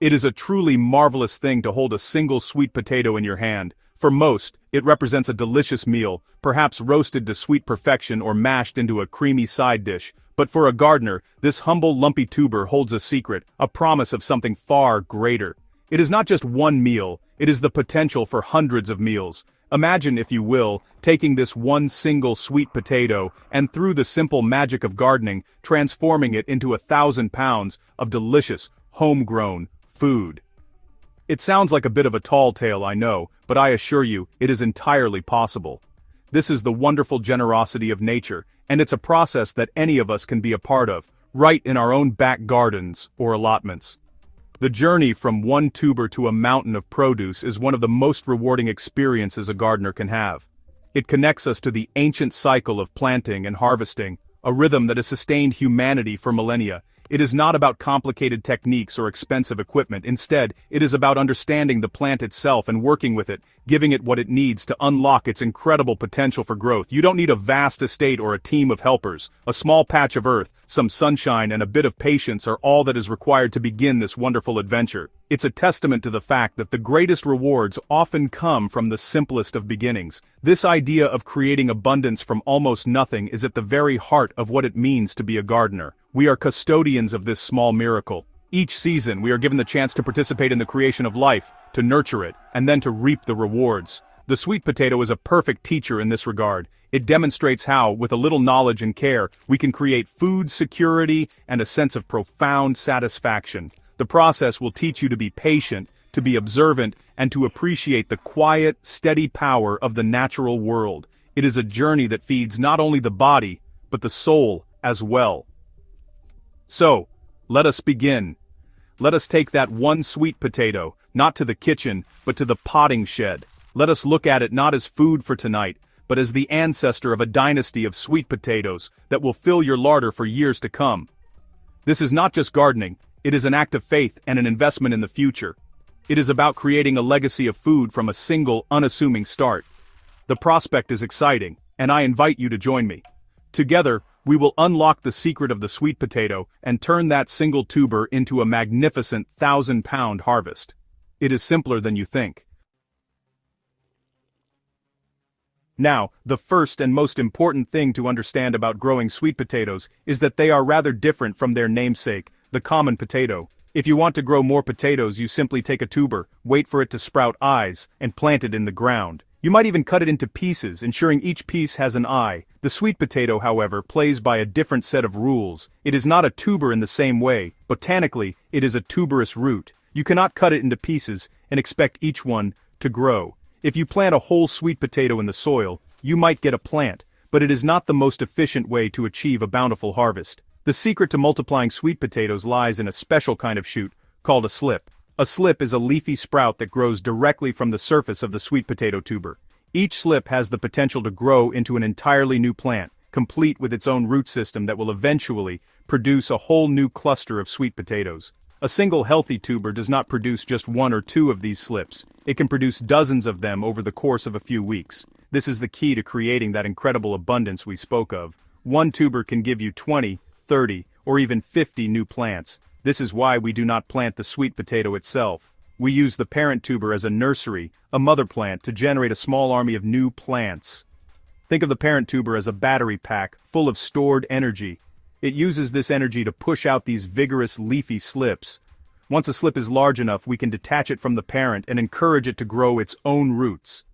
It is a truly marvelous thing to hold a single sweet potato in your hand. For most, it represents a delicious meal, perhaps roasted to sweet perfection or mashed into a creamy side dish. But for a gardener, this humble lumpy tuber holds a secret, a promise of something far greater. It is not just one meal, it is the potential for hundreds of meals. Imagine, if you will, taking this one single sweet potato and through the simple magic of gardening, transforming it into 1,000 pounds of delicious, homegrown food. It sounds like a bit of a tall tale, I know, but I assure you, it is entirely possible. This is the wonderful generosity of nature, and it's a process that any of us can be a part of, right in our own back gardens or allotments. The journey from one tuber to a mountain of produce is one of the most rewarding experiences a gardener can have. It connects us to the ancient cycle of planting and harvesting, a rhythm that has sustained humanity for millennia. It is not about complicated techniques or expensive equipment. Instead, it is about understanding the plant itself and working with it, giving it what it needs to unlock its incredible potential for growth. You don't need a vast estate or a team of helpers. A small patch of earth, some sunshine, and a bit of patience are all that is required to begin this wonderful adventure. It's a testament to the fact that the greatest rewards often come from the simplest of beginnings. This idea of creating abundance from almost nothing is at the very heart of what it means to be a gardener. We are custodians of this small miracle. Each season, we are given the chance to participate in the creation of life, to nurture it, and then to reap the rewards. The sweet potato is a perfect teacher in this regard. It demonstrates how, with a little knowledge and care, we can create food security and a sense of profound satisfaction. The process will teach you to be patient, to be observant, and to appreciate the quiet, steady power of the natural world. It is a journey that feeds not only the body, but the soul as well. So, let us begin. Let us take that one sweet potato, not to the kitchen, but to the potting shed. Let us look at it not as food for tonight, but as the ancestor of a dynasty of sweet potatoes that will fill your larder for years to come. This is not just gardening, it is an act of faith and an investment in the future. It is about creating a legacy of food from a single, unassuming start. The prospect is exciting, and I invite you to join me. Together, we will unlock the secret of the sweet potato and turn that single tuber into a magnificent 1,000-pound harvest. It is simpler than you think. Now, the first and most important thing to understand about growing sweet potatoes is that they are rather different from their namesake, the common potato. If you want to grow more potatoes, you simply take a tuber, wait for it to sprout eyes, and plant it in the ground. You might even cut it into pieces, ensuring each piece has an eye. The sweet potato, however, plays by a different set of rules. It is not a tuber in the same way. Botanically, it is a tuberous root. You cannot cut it into pieces and expect each one to grow. If you plant a whole sweet potato in the soil, you might get a plant, but it is not the most efficient way to achieve a bountiful harvest. The secret to multiplying sweet potatoes lies in a special kind of shoot, called a slip. A slip is a leafy sprout that grows directly from the surface of the sweet potato tuber. Each slip has the potential to grow into an entirely new plant, complete with its own root system that will eventually produce a whole new cluster of sweet potatoes. A single healthy tuber does not produce just one or two of these slips. It can produce dozens of them over the course of a few weeks. This is the key to creating that incredible abundance we spoke of. One tuber can give you 20, 30, or even 50 new plants. This is why we do not plant the sweet potato itself. We use the parent tuber as a nursery, a mother plant, to generate a small army of new plants. Think of the parent tuber as a battery pack, full of stored energy. It uses this energy to push out these vigorous leafy slips. Once a slip is large enough, we can detach it from the parent and encourage it to grow its own roots.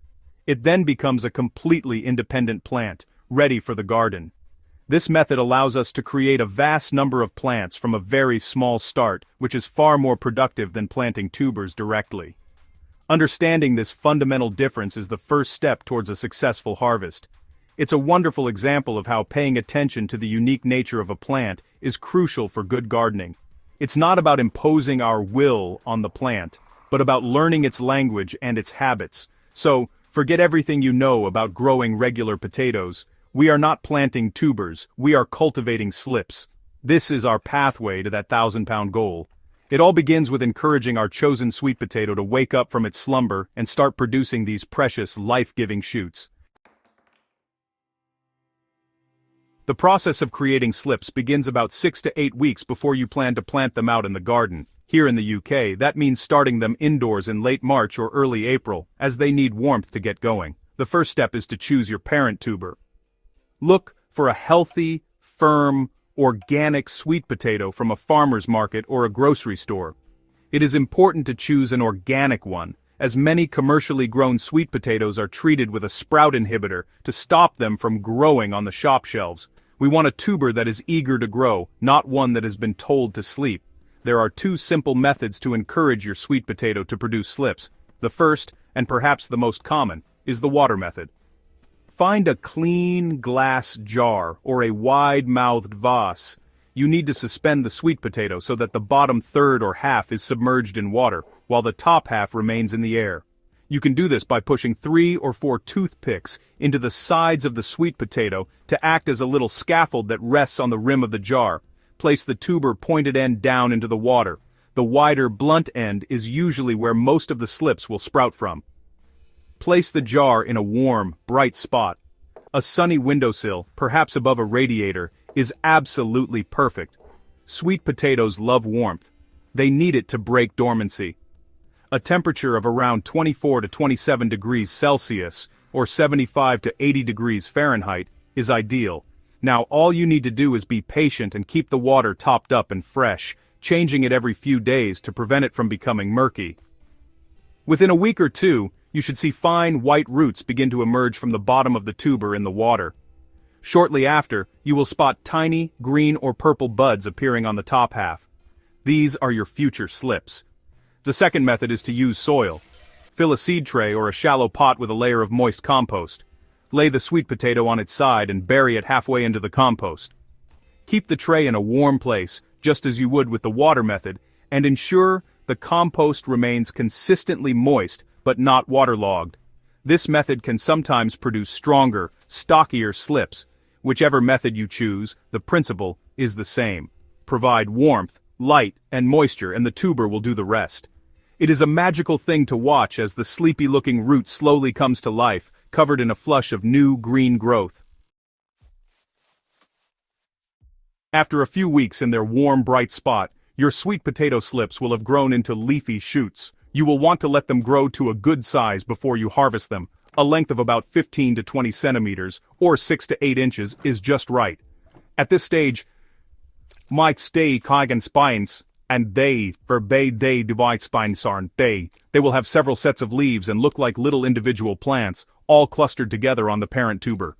It then becomes a completely independent plant, ready for the garden. This method allows us to create a vast number of plants from a very small start, which is far more productive than planting tubers directly. Understanding this fundamental difference is the first step towards a successful harvest. It's a wonderful example of how paying attention to the unique nature of a plant is crucial for good gardening. It's not about imposing our will on the plant, but about learning its language and its habits. So, forget everything you know about growing regular potatoes. We are not planting tubers, we are cultivating slips. This is our pathway to that 1,000-pound goal. It all begins with encouraging our chosen sweet potato to wake up from its slumber and start producing these precious, life-giving shoots. The process of creating slips begins about 6 to 8 weeks before you plan to plant them out in the garden. Here in the UK, that means starting them indoors in late March or early April, as they need warmth to get going. The first step is to choose your parent tuber. Look for a healthy, firm, organic sweet potato from a farmer's market or a grocery store. It is important to choose an organic one, as many commercially grown sweet potatoes are treated with a sprout inhibitor to stop them from growing on the shop shelves. We want a tuber that is eager to grow, not one that has been told to sleep. There are two simple methods to encourage your sweet potato to produce slips. The first, and perhaps the most common, is the water method. Find a clean glass jar or a wide-mouthed vase. You need to suspend the sweet potato so that the bottom third or half is submerged in water, while the top half remains in the air. You can do this by pushing 3 or 4 toothpicks into the sides of the sweet potato to act as a little scaffold that rests on the rim of the jar. Place the tuber pointed end down into the water. The wider, blunt end is usually where most of the slips will sprout from. Place the jar in a warm, bright spot. A sunny windowsill, perhaps above a radiator, is absolutely perfect. Sweet potatoes love warmth. They need it to break dormancy. A temperature of around 24 to 27 degrees Celsius, or 75 to 80 degrees Fahrenheit, is ideal. Now all you need to do is be patient and keep the water topped up and fresh, changing it every few days to prevent it from becoming murky. Within a week or two, you should see fine white roots begin to emerge from the bottom of the tuber in the water. Shortly after, you will spot tiny, green or purple buds appearing on the top half. These are your future slips. The second method is to use soil. Fill a seed tray or a shallow pot with a layer of moist compost. Lay the sweet potato on its side and bury it halfway into the compost. Keep the tray in a warm place, just as you would with the water method, and ensure the compost remains consistently moist but not waterlogged. This method can sometimes produce stronger, stockier slips. Whichever method you choose, the principle is the same. Provide warmth, light, and moisture, and the tuber will do the rest. It is a magical thing to watch as the sleepy-looking root slowly comes to life, covered in a flush of new green growth. After a few weeks in their warm, bright spot, your sweet potato slips will have grown into leafy shoots. You will want to let them grow to a good size before you harvest them. A length of about 15 to 20 centimeters, or 6 to 8 inches, is just right. At this stage, Mike stay keigen spines, and they divide spines aren't they. They will have several sets of leaves and look like little individual plants, all clustered together on the parent tuber.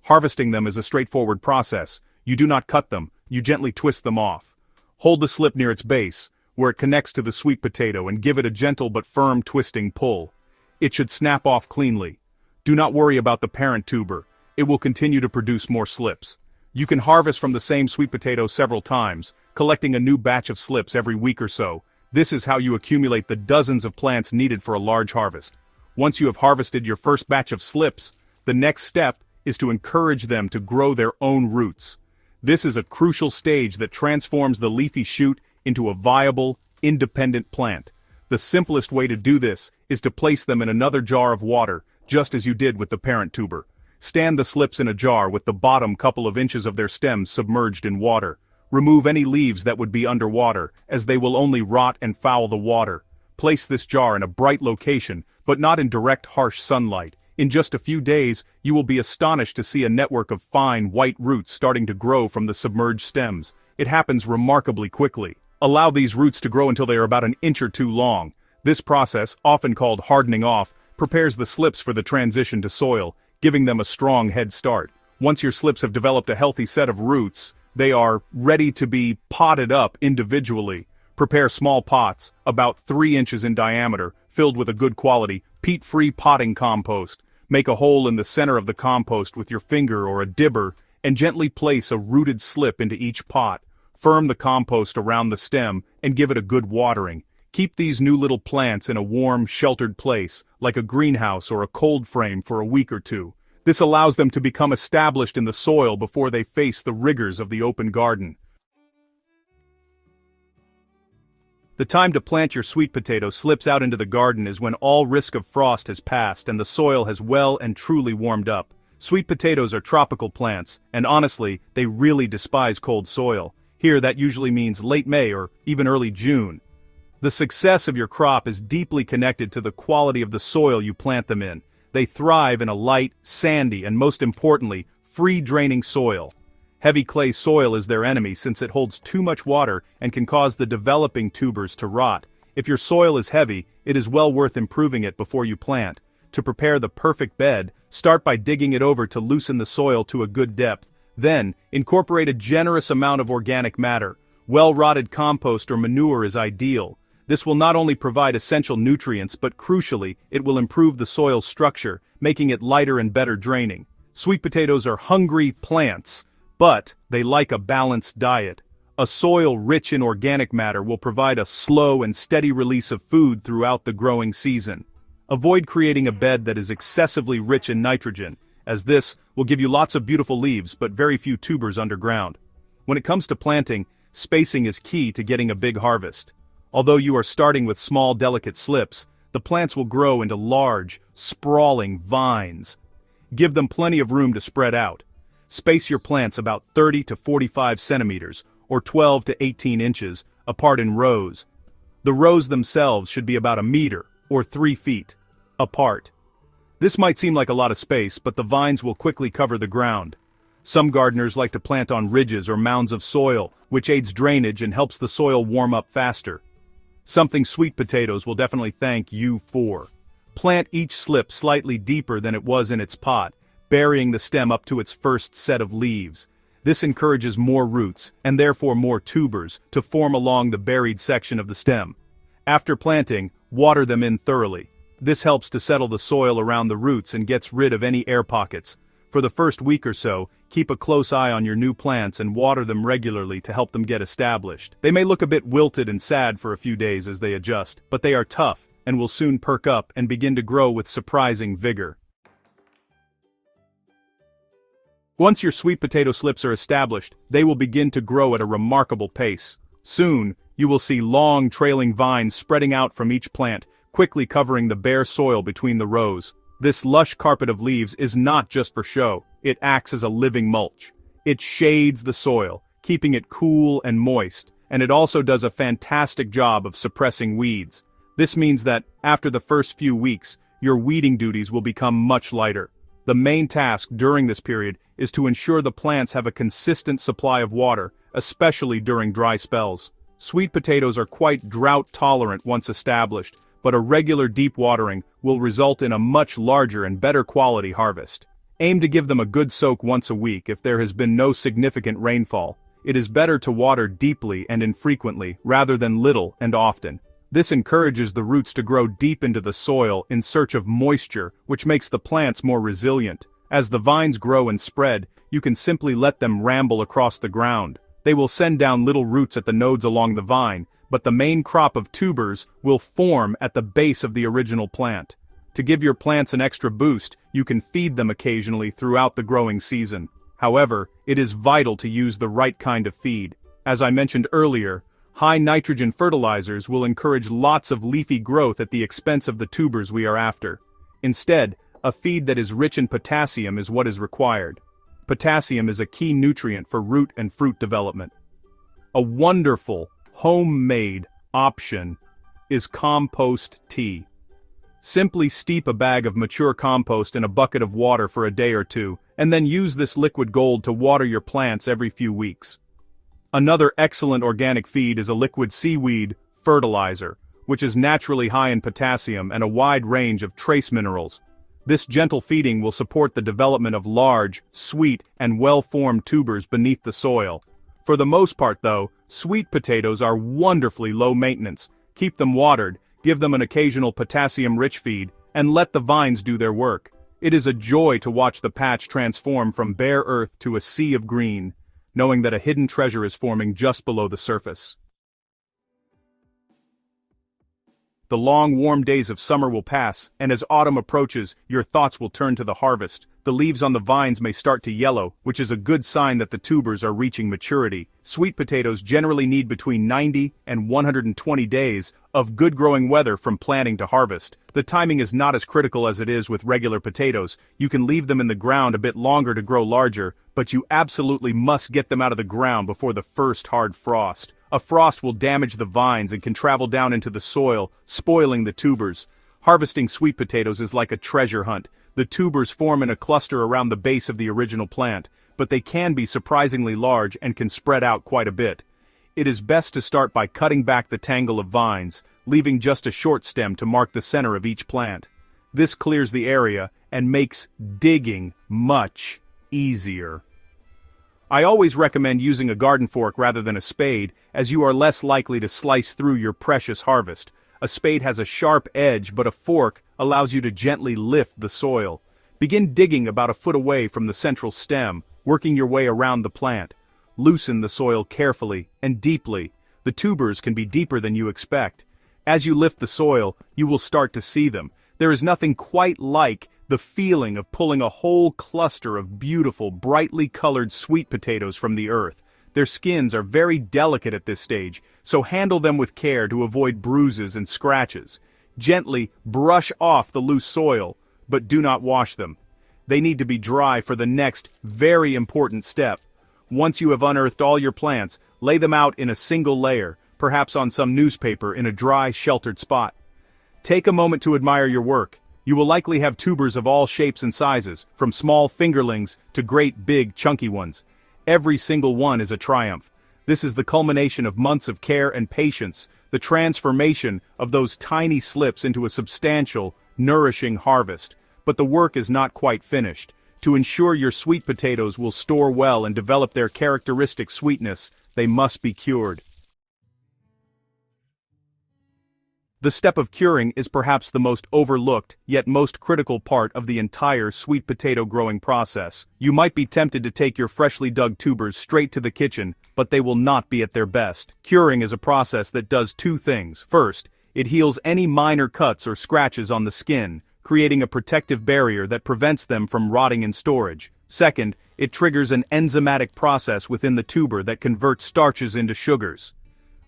Harvesting them is a straightforward process. You do not cut them, you gently twist them off. Hold the slip near its base, where it connects to the sweet potato, and give it a gentle but firm twisting pull. It should snap off cleanly. Do not worry about the parent tuber. It will continue to produce more slips. You can harvest from the same sweet potato several times, collecting a new batch of slips every week or so. This is how you accumulate the dozens of plants needed for a large harvest. Once you have harvested your first batch of slips, the next step is to encourage them to grow their own roots. This is a crucial stage that transforms the leafy shoot into a viable, independent plant. The simplest way to do this is to place them in another jar of water, just as you did with the parent tuber. Stand the slips in a jar with the bottom couple of inches of their stems submerged in water. Remove any leaves that would be underwater, as they will only rot and foul the water. Place this jar in a bright location, but not in direct harsh sunlight. In just a few days, you will be astonished to see a network of fine, white roots starting to grow from the submerged stems. It happens remarkably quickly. Allow these roots to grow until they are about an inch or two long. This process, often called hardening off, prepares the slips for the transition to soil, giving them a strong head start. Once your slips have developed a healthy set of roots, they are ready to be potted up individually. Prepare small pots, about 3 inches in diameter, filled with a good quality, peat-free potting compost. Make a hole in the center of the compost with your finger or a dibber, and gently place a rooted slip into each pot. Firm the compost around the stem, and give it a good watering. Keep these new little plants in a warm, sheltered place, like a greenhouse or a cold frame, for a week or two. This allows them to become established in the soil before they face the rigors of the open garden. The time to plant your sweet potato slips out into the garden is when all risk of frost has passed and the soil has well and truly warmed up. Sweet potatoes are tropical plants, and honestly, they really despise cold soil. Here that usually means late May or even early June. The success of your crop is deeply connected to the quality of the soil you plant them in. They thrive in a light, sandy, and most importantly, free-draining soil. Heavy clay soil is their enemy since it holds too much water and can cause the developing tubers to rot. If your soil is heavy, it is well worth improving it before you plant. To prepare the perfect bed, start by digging it over to loosen the soil to a good depth. Then, incorporate a generous amount of organic matter. Well-rotted compost or manure is ideal. This will not only provide essential nutrients but crucially, it will improve the soil's structure, making it lighter and better draining. Sweet potatoes are hungry plants, but they like a balanced diet. A soil rich in organic matter will provide a slow and steady release of food throughout the growing season. Avoid creating a bed that is excessively rich in nitrogen, as this will give you lots of beautiful leaves but very few tubers underground. When it comes to planting, spacing is key to getting a big harvest. Although you are starting with small delicate slips, the plants will grow into large, sprawling vines. Give them plenty of room to spread out. Space your plants about 30 to 45 centimeters, or 12 to 18 inches, apart in rows. The rows themselves should be about a meter, or 3 feet, apart. This might seem like a lot of space, but the vines will quickly cover the ground. Some gardeners like to plant on ridges or mounds of soil, which aids drainage and helps the soil warm up faster. Something sweet potatoes will definitely thank you for. Plant each slip slightly deeper than it was in its pot, burying the stem up to its first set of leaves. This encourages more roots, and therefore more tubers, to form along the buried section of the stem. After planting, water them in thoroughly. This helps to settle the soil around the roots and gets rid of any air pockets. For the first week or so, keep a close eye on your new plants and water them regularly to help them get established. They may look a bit wilted and sad for a few days as they adjust, but they are tough and will soon perk up and begin to grow with surprising vigor. Once your sweet potato slips are established, they will begin to grow at a remarkable pace. Soon, you will see long trailing vines spreading out from each plant, quickly covering the bare soil between the rows. This lush carpet of leaves is not just for show, it acts as a living mulch. It shades the soil, keeping it cool and moist, and it also does a fantastic job of suppressing weeds. This means that, after the first few weeks, your weeding duties will become much lighter. The main task during this period is to ensure the plants have a consistent supply of water, especially during dry spells. Sweet potatoes are quite drought-tolerant once established, but a regular deep watering will result in a much larger and better quality harvest. Aim to give them a good soak once a week if there has been no significant rainfall. It is better to water deeply and infrequently rather than little and often. This encourages the roots to grow deep into the soil in search of moisture, which makes the plants more resilient. As the vines grow and spread, you can simply let them ramble across the ground. They will send down little roots at the nodes along the vine, but the main crop of tubers will form at the base of the original plant. To give your plants an extra boost, you can feed them occasionally throughout the growing season. However, it is vital to use the right kind of feed. As I mentioned earlier, high nitrogen fertilizers will encourage lots of leafy growth at the expense of the tubers we are after. Instead, a feed that is rich in potassium is what is required. Potassium is a key nutrient for root and fruit development. A wonderful, homemade option is compost tea. Simply steep a bag of mature compost in a bucket of water for a day or two, and then use this liquid gold to water your plants every few weeks. Another excellent organic feed is a liquid seaweed fertilizer, which is naturally high in potassium and a wide range of trace minerals. This gentle feeding will support the development of large, sweet, and well-formed tubers beneath the soil. For the most part though, sweet potatoes are wonderfully low maintenance. Keep them watered, give them an occasional potassium-rich feed, and let the vines do their work. It is a joy to watch the patch transform from bare earth to a sea of green, knowing that a hidden treasure is forming just below the surface. The long warm days of summer will pass, and as autumn approaches, your thoughts will turn to the harvest. The leaves on the vines may start to yellow, which is a good sign that the tubers are reaching maturity. Sweet potatoes generally need between 90 and 120 days of good growing weather from planting to harvest. The timing is not as critical as it is with regular potatoes. You can leave them in the ground a bit longer to grow larger, but you absolutely must get them out of the ground before the first hard frost. A frost will damage the vines and can travel down into the soil, spoiling the tubers. Harvesting sweet potatoes is like a treasure hunt. The tubers form in a cluster around the base of the original plant, but they can be surprisingly large and can spread out quite a bit. It is best to start by cutting back the tangle of vines, leaving just a short stem to mark the center of each plant. This clears the area and makes digging much easier. I always recommend using a garden fork rather than a spade, as you are less likely to slice through your precious harvest. A spade has a sharp edge, but a fork allows you to gently lift the soil. Begin digging about a foot away from the central stem, working your way around the plant. Loosen the soil carefully and deeply. The tubers can be deeper than you expect. As you lift the soil, you will start to see them. There is nothing quite like the feeling of pulling a whole cluster of beautiful, brightly colored sweet potatoes from the earth. Their skins are very delicate at this stage, so handle them with care to avoid bruises and scratches. Gently brush off the loose soil, but do not wash them. They need to be dry for the next, very important step. Once you have unearthed all your plants, lay them out in a single layer, perhaps on some newspaper in a dry, sheltered spot. Take a moment to admire your work. You will likely have tubers of all shapes and sizes, from small fingerlings to great big chunky ones. Every single one is a triumph. This is the culmination of months of care and patience, the transformation of those tiny slips into a substantial, nourishing harvest. But the work is not quite finished. To ensure your sweet potatoes will store well and develop their characteristic sweetness, they must be cured. The step of curing is perhaps the most overlooked, yet most critical part of the entire sweet potato growing process. You might be tempted to take your freshly dug tubers straight to the kitchen, but they will not be at their best. Curing is a process that does two things. First, it heals any minor cuts or scratches on the skin, creating a protective barrier that prevents them from rotting in storage. Second, it triggers an enzymatic process within the tuber that converts starches into sugars.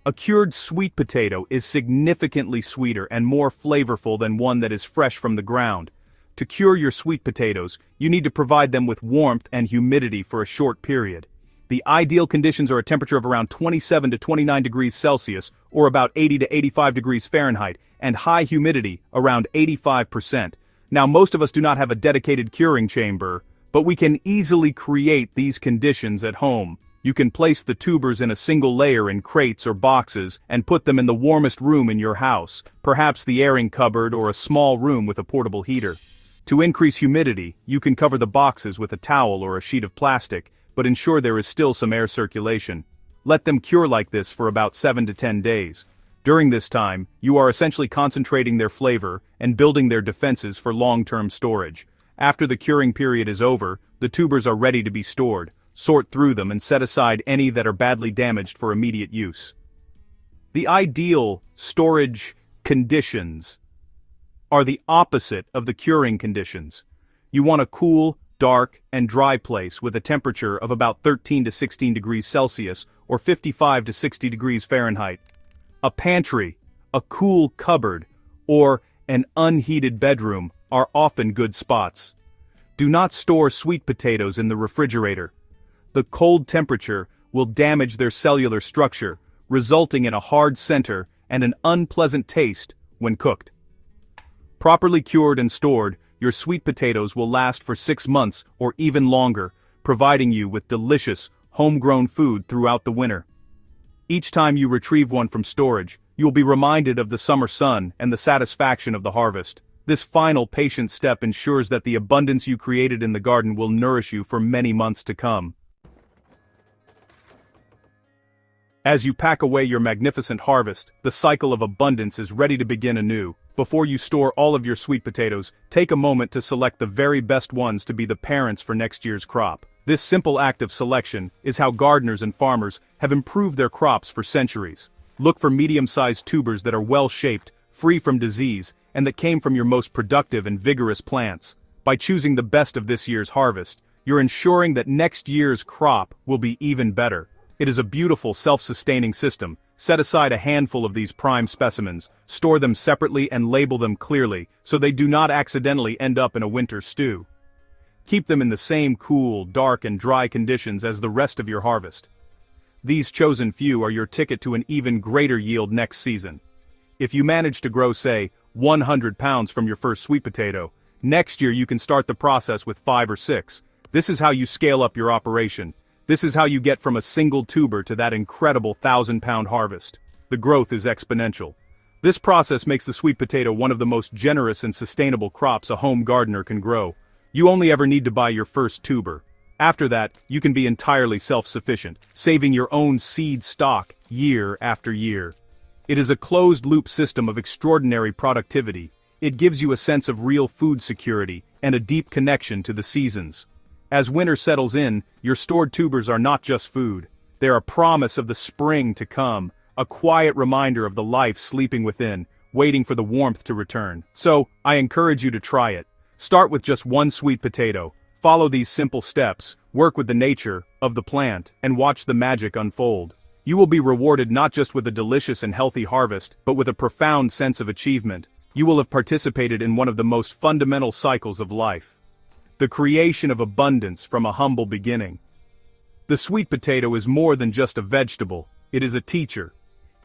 A cured sweet potato is significantly sweeter and more flavorful than one that is fresh from the ground. To cure your sweet potatoes, you need to provide them with warmth and humidity for a short period. The ideal conditions are a temperature of around 27 to 29 degrees Celsius, or about 80 to 85 degrees Fahrenheit, and high humidity, around 85%. Now, most of us do not have a dedicated curing chamber, but we can easily create these conditions at home. You can place the tubers in a single layer in crates or boxes and put them in the warmest room in your house, perhaps the airing cupboard or a small room with a portable heater. To increase humidity, you can cover the boxes with a towel or a sheet of plastic, but ensure there is still some air circulation. Let them cure like this for about 7 to 10 days. During this time, you are essentially concentrating their flavor and building their defenses for long-term storage. After the curing period is over, the tubers are ready to be stored. Sort through them and set aside any that are badly damaged for immediate use. The ideal storage conditions are the opposite of the curing conditions. You want a cool, dark, and dry place with a temperature of about 13 to 16 degrees Celsius or 55 to 60 degrees Fahrenheit. A pantry, a cool cupboard, or an unheated bedroom are often good spots. Do not store sweet potatoes in the refrigerator. The cold temperature will damage their cellular structure, resulting in a hard center and an unpleasant taste when cooked. Properly cured and stored, your sweet potatoes will last for 6 months or even longer, providing you with delicious, homegrown food throughout the winter. Each time you retrieve one from storage, you will be reminded of the summer sun and the satisfaction of the harvest. This final patient step ensures that the abundance you created in the garden will nourish you for many months to come. As you pack away your magnificent harvest, the cycle of abundance is ready to begin anew. Before you store all of your sweet potatoes, take a moment to select the very best ones to be the parents for next year's crop. This simple act of selection is how gardeners and farmers have improved their crops for centuries. Look for medium-sized tubers that are well-shaped, free from disease, and that came from your most productive and vigorous plants. By choosing the best of this year's harvest, you're ensuring that next year's crop will be even better. It is a beautiful self-sustaining system. Set aside a handful of these prime specimens, store them separately and label them clearly, so they do not accidentally end up in a winter stew. Keep them in the same cool, dark and dry conditions as the rest of your harvest. these chosen few are your ticket to an even greater yield next season. If you manage to grow, say, 100 pounds from your first sweet potato, next year you can start the process with 5 or 6. This is how you scale up your operation. This is how you get from a single tuber to that incredible 1,000-pound harvest. The growth is exponential. This process makes the sweet potato one of the most generous and sustainable crops a home gardener can grow. You only ever need to buy your first tuber. After that, you can be entirely self-sufficient, saving your own seed stock year after year. It is a closed-loop system of extraordinary productivity. It gives you a sense of real food security and a deep connection to the seasons. As winter settles in, your stored tubers are not just food. They're a promise of the spring to come, a quiet reminder of the life sleeping within, waiting for the warmth to return. So, I encourage you to try it. Start with just one sweet potato, follow these simple steps, work with the nature of the plant, and watch the magic unfold. You will be rewarded not just with a delicious and healthy harvest, but with a profound sense of achievement. You will have participated in one of the most fundamental cycles of life. The creation of abundance from a humble beginning. The sweet potato is more than just a vegetable, it is a teacher.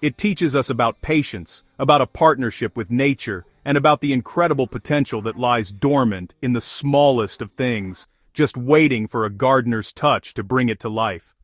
It teaches us about patience, about a partnership with nature, and about the incredible potential that lies dormant in the smallest of things, just waiting for a gardener's touch to bring it to life.